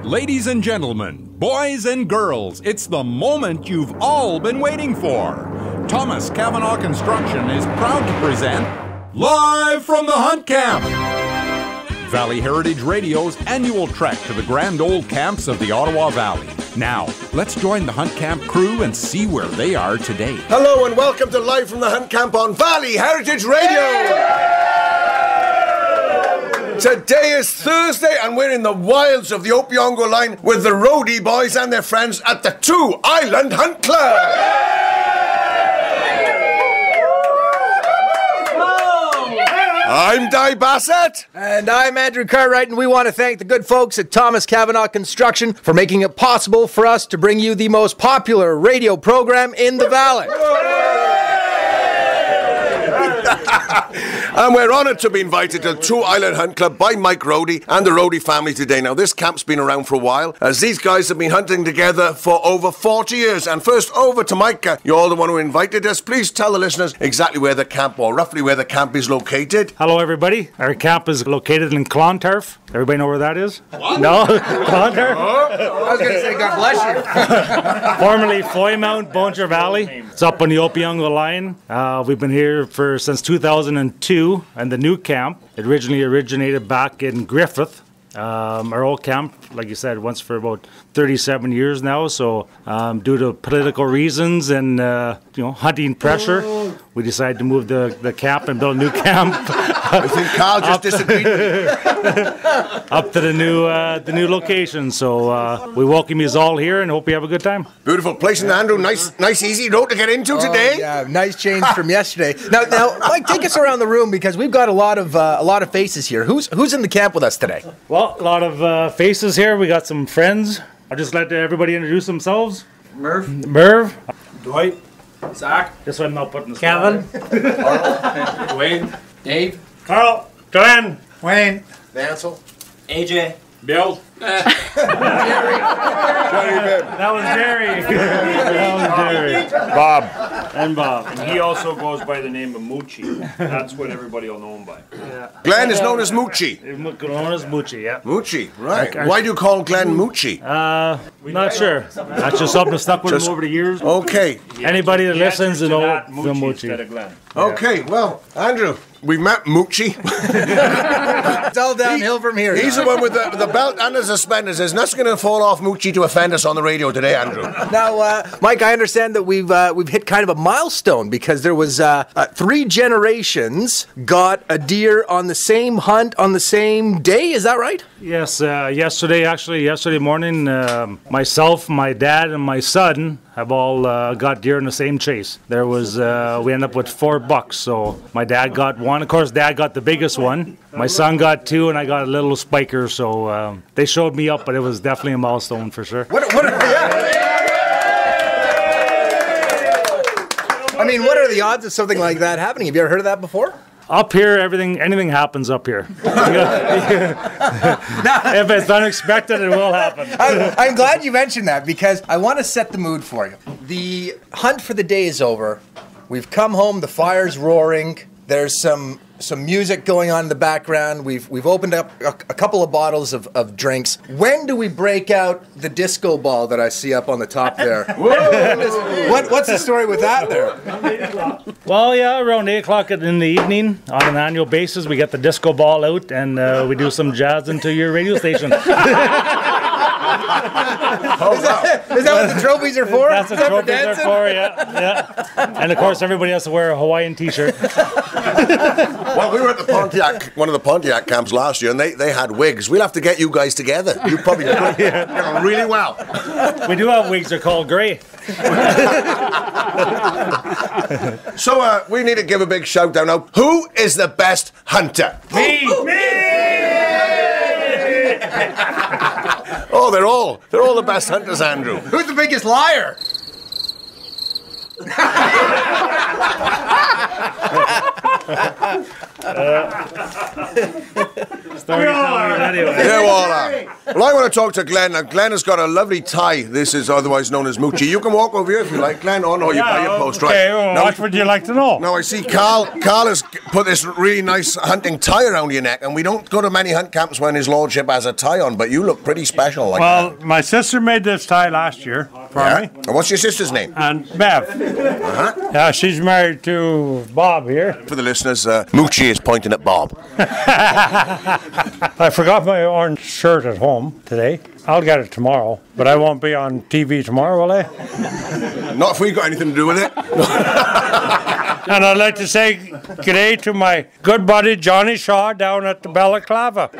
Ladies and gentlemen, boys and girls, it's the moment you've all been waiting for. Thomas Cavanaugh Construction is proud to present Live from the Hunt Camp, Valley Heritage Radio's annual trek to the grand old camps of the Ottawa Valley. Now, let's join the Hunt Camp crew and see where they are today. Hello and welcome to Live from the Hunt Camp on Valley Heritage Radio. Today is Thursday and we're in the wilds of the Opiongo line with the roadie boys and their friends at the Two Island Hunt Club. I'm Di Bassett. And I'm Andrew Cartwright, and we want to thank the good folks at Thomas Cavanaugh Construction for making it possible for us to bring you the most popular radio program in the Valley. And we're honoured to be invited to the Two Island Hunt Club by Mike Roadie and the Roadie family today. Now, this camp's been around for a while, as these guys have been hunting together for over 40 years. And first, over to Mike. You're the one who invited us. Please tell the listeners exactly where the camp, or roughly where the camp is located. Hello, everybody. Our camp is located in Clontarf. Everybody know where that is? What? No? Clontarf? I was going to say, God bless you. Formerly Foymount, Bonger Valley. It's up on the Opiongo line. We've been here since 2002. And the new camp, it originally originated back in Griffith. Our old camp, like you said, once for about 37 years now. So due to political reasons and hunting pressure, we decided to move the camp and build a new camp. I think Carl just disagreed with you. Up to the new location. So we welcome you all here and hope you have a good time. Beautiful place in Andrew. Nice, easy road to get into today. Yeah, nice change from yesterday. Now, Mike, take us around the room because we've got a lot of faces here. Who's in the camp with us today? Well, a lot of faces here. We got some friends. I'll just let everybody introduce themselves. Merv. Dwight. Zach. Just so I'm not putting the Kevin. Wayne. Dave. Carl. Joanne. Wayne. Vansel. AJ. Bill. Johnny Bibb. That was Jerry. Bob. And Bob. And he also goes by the name of Moochie. That's what everybody will know him by. Yeah. Glenn is known as Moochie. Known as Moochie, yeah. Moochie, right. Why do you call Glenn Moochie? Not sure. That's just something that stuck with him over the years. Okay. Anybody that listens will know the Moochie Moochie. instead of Glenn. Okay, well, Andrew, we've met Moochie. It's all downhill from here. He's the one with the belt and the suspenders. There's nothing going to fall off Moochie to offend us on the radio today, Andrew. Now, Mike, I understand that we've hit kind of a milestone because there was 3 generations got a deer on the same hunt on the same day. Is that right? Yes, yesterday morning, myself, my dad, and my son have all got deer in the same chase. There was, we ended up with 4 bucks, so my dad got 1. Of course, Dad got the biggest one. My son got 2, and I got a little spiker, so they showed me up, but it was definitely a milestone for sure. I mean, what are the odds of something like that happening? Have you ever heard of that before? Up here, anything happens up here. If it's unexpected, it will happen. I'm glad you mentioned that because I want to set the mood for you. The hunt for the day is over. We've come home, the fire's roaring. There's some music going on in the background. We've opened up a couple of bottles of drinks. When do we break out the disco ball that I see up on the top there? What's the story with that there? Well, yeah, around 8 o'clock in the evening on an annual basis, we get the disco ball out and we do some jazz into your radio station. Is that what the trophies are for? That's what the trophies are for, yeah. And of course, everybody has to wear a Hawaiian t-shirt. Well, we were at the one of the Pontiac camps last year, and they had wigs. We'll have to get you guys together. You probably do really well. We do have wigs. They're called grey. So we need to give a big shout out now. Who is the best hunter? Me! Oh, they're all the best hunters, Andrew. Who's the biggest liar? Anyway. Here we all are. Well, I want to talk to Glenn. Now, Glenn has got a lovely tie. This is otherwise known as Moochie. You can walk over here if you like, Glenn. Oh, no, you buy your post, right? Okay, well, Now, what would you like to know? now, I see Carl has put this really nice hunting tie around your neck, and we don't go to many hunt camps when his lordship has a tie on, but you look pretty special like Well, that. my sister made this tie last year for me. And what's your sister's name? And Bev. Yeah, she's married to Bob here. For the listeners, Moochie is pointing at Bob. I forgot my orange shirt at home today. I'll get it tomorrow, but I won't be on TV tomorrow, will I? Not if we got anything to do with it. And I'd like to say good day to my good buddy Johnny Shaw down at the Balaclava.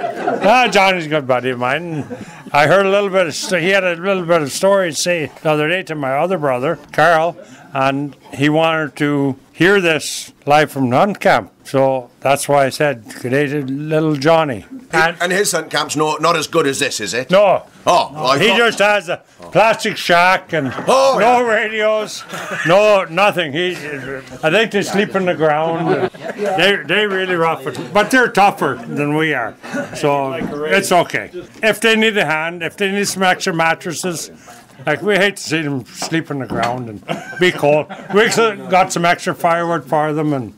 Johnny's a good buddy of mine. I heard a little bit of, he had a little bit of story to say the other day to my other brother, Carl, and he wanted to hear this live from the hunt camp. So that's why I said good day to little Johnny. And his hunt camp's not as good as this, is it? No. Oh, well, He just has a plastic shack and no radios, no nothing. I think they sleep on the ground. They really rough it, but they're tougher than we are, so it's okay. If they need a hand, if they need some extra mattresses, like we hate to see them sleep on the ground and be cold. We got some extra firewood for them, and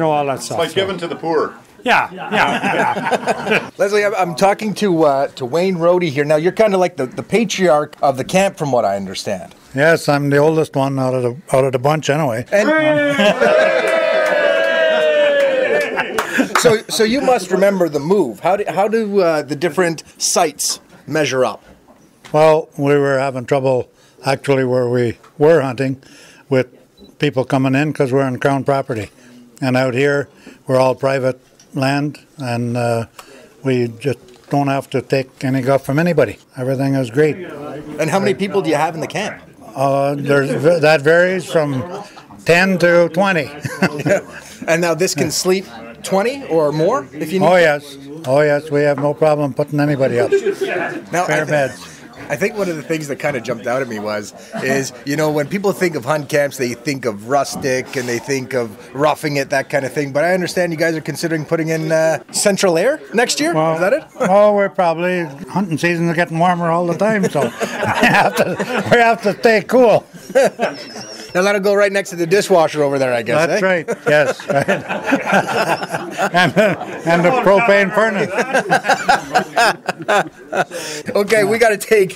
all that stuff. Like giving to the poor. Yeah. Leslie, I'm talking to Wayne Rohde here. Now, you're kind of like the patriarch of the camp, from what I understand. Yes, I'm the oldest one out of the bunch, anyway. And so you must remember the move. How do the different sites measure up? Well, we were having trouble actually where we were hunting with people coming in because we're on Crown property, and out here we're all private land, and we just don't have to take any guff from anybody. Everything is great. And how many people do you have in the camp? That varies from 10 to 20. And now this can sleep 20 or more if you need. Oh yes, we have no problem putting anybody up. Now, Fair beds. I think one of the things that kind of jumped out at me is when people think of hunt camps, they think of rustic and they think of roughing it, that kind of thing. But I understand you guys are considering putting in central air next year. Well, is that it? we're probably hunting season is getting warmer all the time, so we have to stay cool. Now that'll go right next to the dishwasher over there, I guess. That's right. Yes, right. and the propane furnace. Okay, we got to take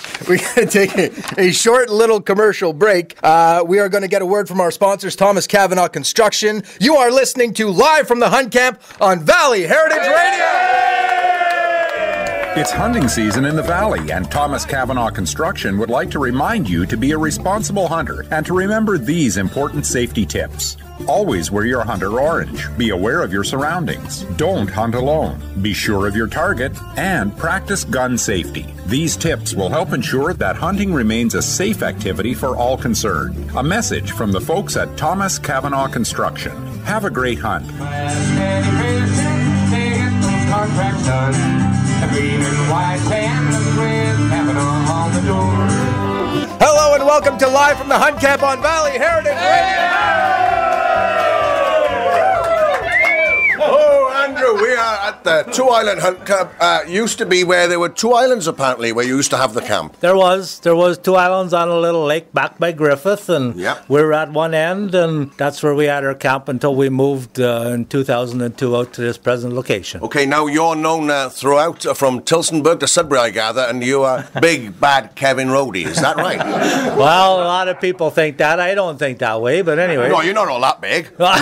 a short little commercial break. We are going to get a word from our sponsors, Thomas Cavanaugh Construction. You are listening to Live from the Hunt Camp on Valley Heritage Radio. It's hunting season in the Valley, and Thomas Cavanaugh Construction would like to remind you to be a responsible hunter and to remember these important safety tips. Always wear your hunter orange. Be aware of your surroundings. Don't hunt alone. Be sure of your target, and practice gun safety. These tips will help ensure that hunting remains a safe activity for all concerned. A message from the folks at Thomas Cavanaugh Construction. Have a great hunt. Hello and welcome to Live from the Hunt Camp on Valley Heritage Radio. Oh, Andrew, we are at the Two Island Hunt Club. Used to be where there were two islands, apparently, where you used to have the camp. There was two islands on a little lake back by Griffith, and we were at one end, and that's where we had our camp until we moved in 2002 out to this present location. Okay, now you're known throughout from Tilsonburg to Sudbury, I gather, and you are big, bad Kevin Rohde. Is that right? Well, a lot of people think that. I don't think that way, but anyway. No, you're not all that big. No.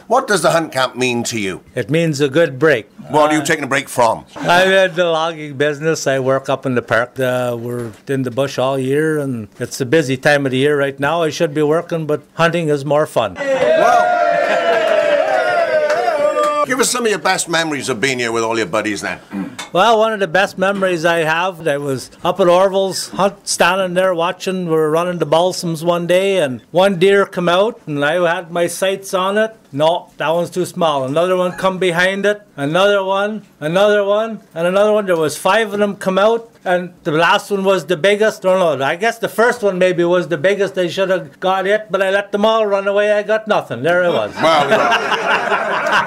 What does the hunt camp mean to you? It means a good break. What are you taking a break from? I'm in the logging business. I work up in the park. We're in the bush all year, and it's a busy time of the year right now. I should be working, but hunting is more fun. Well, give us some of your best memories of being here with all your buddies then. Well, one of the best memories I have, I was up at Orville's hunt, standing there watching. We were running the balsams one day, and one deer come out, and I had my sights on it. No, that one's too small. Another one come behind it. Another one, and another one. There was 5 of them come out, and the last one was the biggest. Don't know. I guess the first one maybe was the biggest. They should have got it, but I let them all run away. I got nothing. There it was. Well,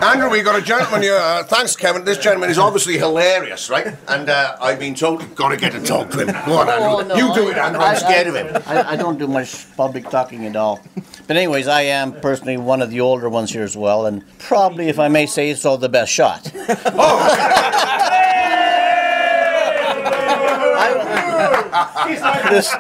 Andrew, we got a gentleman here. Thanks, Kevin. This gentleman is obviously hilarious, right? And I've been told you've got to get to talk to him. Go on, Andrew. No, you do it, Andrew. I'm scared of him. I don't do much public talking at all. But anyways, I am personally one of the older ones here as well, and probably, if I may say so, the best shot.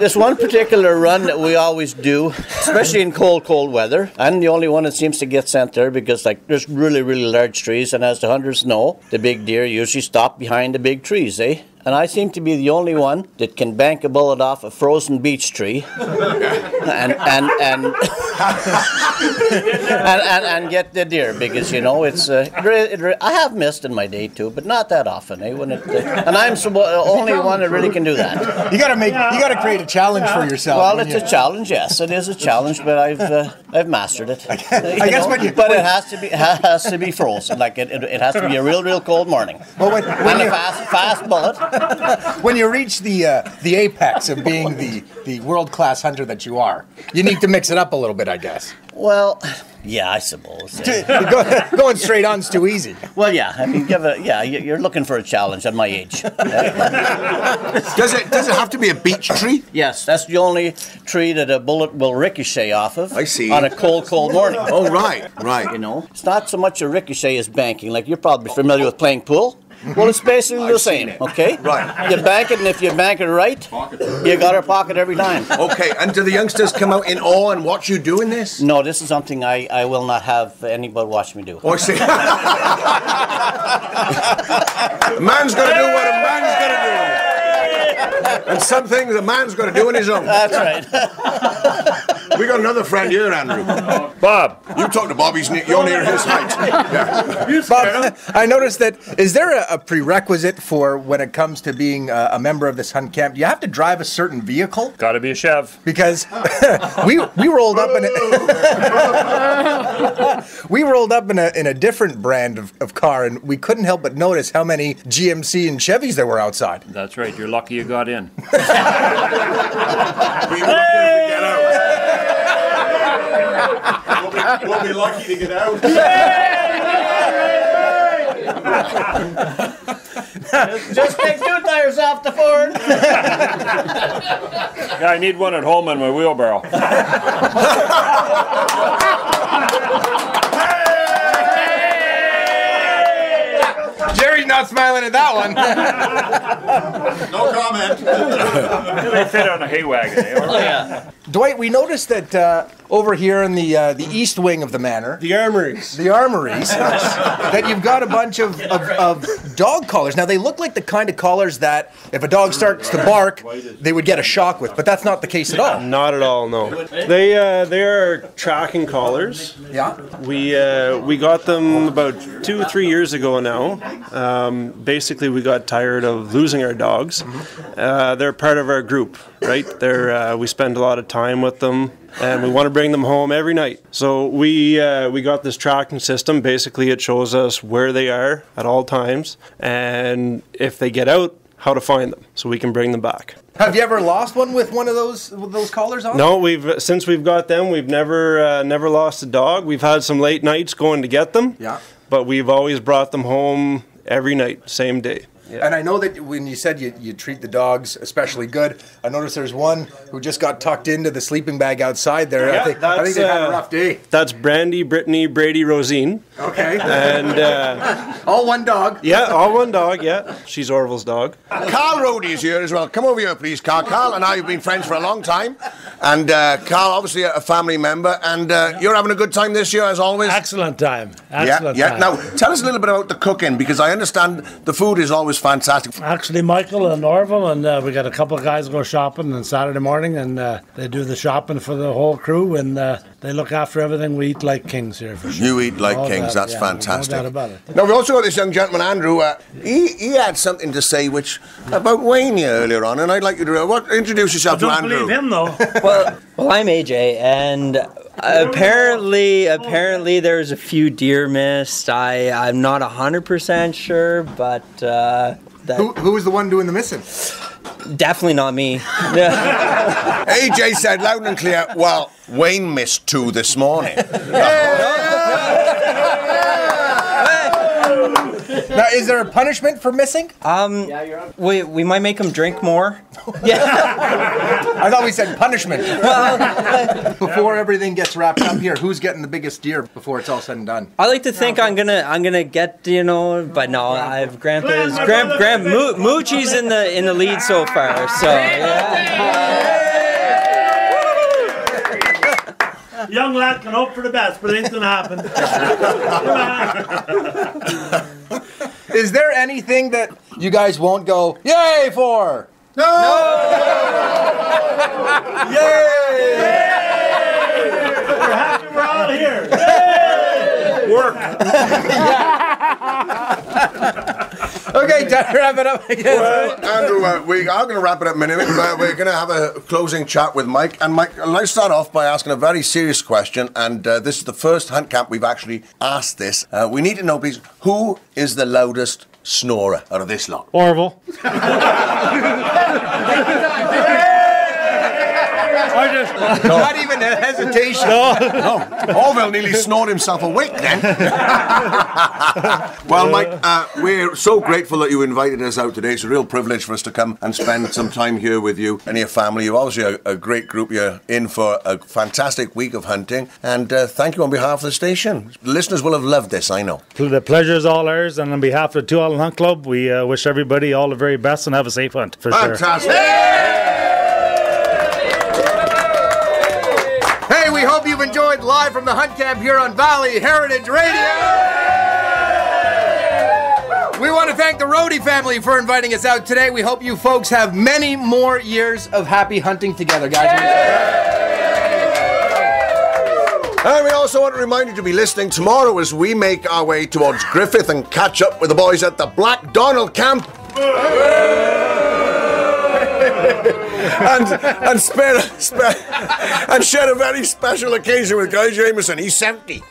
This one particular run that we always do, especially in cold weather, I'm the only one that seems to get sent there because there's really large trees, and as the hunters know, the big deer usually stop behind the big trees, eh? And I seem to be the only one that can bank a bullet off a frozen beech tree and get the deer, because it's I have missed in my day too, but not that often, eh? And I'm the only one that really can do that. You gotta create a challenge for yourself. Well, it's a challenge, yes, it is a challenge, but I've mastered it. I guess but it has to be frozen, like it has to be a real cold morning. Well, and a fast bullet. When you reach the apex of being the world-class hunter that you are, you need to mix it up a little bit, I guess. Well, yeah, I suppose. Going straight on's too easy. Well, yeah, I mean, you're looking for a challenge at my age. Does it have to be a beech tree? Yes, that's the only tree that a bullet will ricochet off of. I see. On a cold morning. Oh, right. It's not so much a ricochet as banking. Like, you're probably familiar with playing pool. Well, it's basically the same, okay? Right. You bank it, and if you bank it right, you got a pocket every time. Okay, and do the youngsters come out in awe and watch you doing this? No, this is something I will not have anybody watch me do. Oh, I see. A man's got to do what a man's got to do. And some things a man's got to do on his own. That's right. We got another friend here, Andrew. Bob. You talk to Bob, you're near his height. Yeah. Bob, I noticed that, is there a prerequisite for when it comes to being a member of this hunt camp? Do you have to drive a certain vehicle? Got to be a Chev. Because we rolled up in a different brand of car, and we couldn't help but notice how many GMC and Chevys there were outside. That's right. You're lucky you got in. We were lucky to get out. We'll be lucky to get out. Just take 2 tires off the Ford. Yeah, I need one at home in my wheelbarrow. Jerry's not smiling at that one. No comment. They fit on a hay wagon. Oh, yeah. Dwight, we noticed that over here in the east wing of the manor, the armories, that you've got a bunch of dog collars. Now, they look like the kind of collars that if a dog starts to bark, they would get a shock with, but that's not the case at all. Not at all, no. They are tracking collars. Yeah. We got them about 2 or 3 years ago now. Basically, we got tired of losing our dogs. They're part of our group, right? We spend a lot of time with them, and we want to bring them home every night. So we got this tracking system. Basically, it shows us where they are at all times, and if they get out, how to find them, so we can bring them back. Have you ever lost one with one of those collars on? No, since we've got them, we've never lost a dog. We've had some late nights going to get them. Yeah. But we've always brought them home every night, same day. Yeah. And I know that when you said you treat the dogs especially good, I noticed there's one who just got tucked into the sleeping bag outside there. Yeah, I think they had a rough day. That's Brandy, Brittany, Brady, Rosine. Okay. And all one dog. Yeah, all one dog, yeah. She's Orville's dog. Carl Rohde is here as well. Come over here, please, Carl. Carl and I have been friends for a long time. And Carl, obviously a family member. And you're having a good time this year, as always? Excellent time. Excellent time. Now, tell us a little bit about the cooking, because I understand the food is always fantastic. Actually, Michael and Orville, and we got a couple of guys go shopping on Saturday morning, and they do the shopping for the whole crew, and they look after everything. We eat like kings here, for sure. You eat like kings. That's fantastic. No doubt about it. Now, we've also got this young gentleman, Andrew. He had something to say about Wayne earlier on, and I'd like you to introduce yourself to Andrew. I don't believe him, though. Well, I'm AJ, and Apparently there's a few deer missed. I'm not 100% sure, but who was the one doing the missing? Definitely not me. AJ said loud and clear, well, Wayne missed 2 this morning. Now, is there a punishment for missing? We might make him drink more. I thought we said punishment. Before everything gets wrapped up here, who's getting the biggest deer before it's all said and done? I like to think I'm gonna get, but no, I've Moochie's in the lead so far. So yeah. Young lad can hope for the best, but it ain't gonna happen. Is there anything that you guys won't go yay for? No! Yay! We're happy we're all here. Yay! Work. Okay, time to wrap it up again. Well, Andrew, we are going to wrap it up in a minute, but we're going to have a closing chat with Mike. And Mike, let's start off by asking a very serious question. And this is the first hunt camp we've actually asked this. We need to know, please, who is the loudest snorer out of this lot? Orville. Not even a hesitation. No. Orville nearly snored himself awake then. Well, Mike, we're so grateful that you invited us out today. It's a real privilege for us to come and spend some time here with you and your family. You're obviously a great group. You're in for a fantastic week of hunting. And thank you on behalf of the station. The listeners will have loved this, I know. The pleasure is all ours. And on behalf of the 2 Island Hunt Club, we wish everybody all the very best and have a safe hunt. For Fantastic. sure. Hey, we hope you've enjoyed Live from the Hunt Camp here on Valley Heritage Radio. We want to thank the Rohde family for inviting us out today. We hope you folks have many more years of happy hunting together, guys. And we also want to remind you to be listening tomorrow as we make our way towards Griffith and catch up with the boys at the Black Donald Camp. and share a very special occasion with Guy Jameson. He's 70.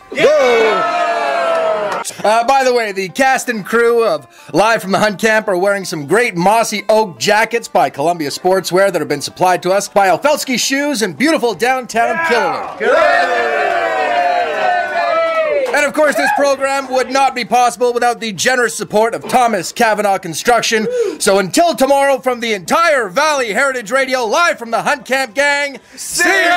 By the way, the cast and crew of Live from the Hunt Camp are wearing some great mossy oak jackets by Columbia Sportswear that have been supplied to us by Alfelsky Shoes in beautiful downtown Killaloe. And of course, this program would not be possible without the generous support of Thomas Cavanaugh Construction. So until tomorrow, from the entire Valley Heritage Radio, Live from the Hunt Camp gang, see ya!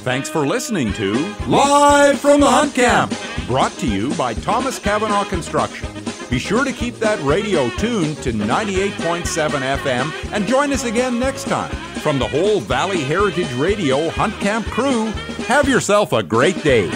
Thanks for listening to Live from the Hunt Camp, brought to you by Thomas Cavanaugh Construction. Be sure to keep that radio tuned to 98.7 FM and join us again next time. From the whole Valley Heritage Radio Hunt Camp crew, have yourself a great day.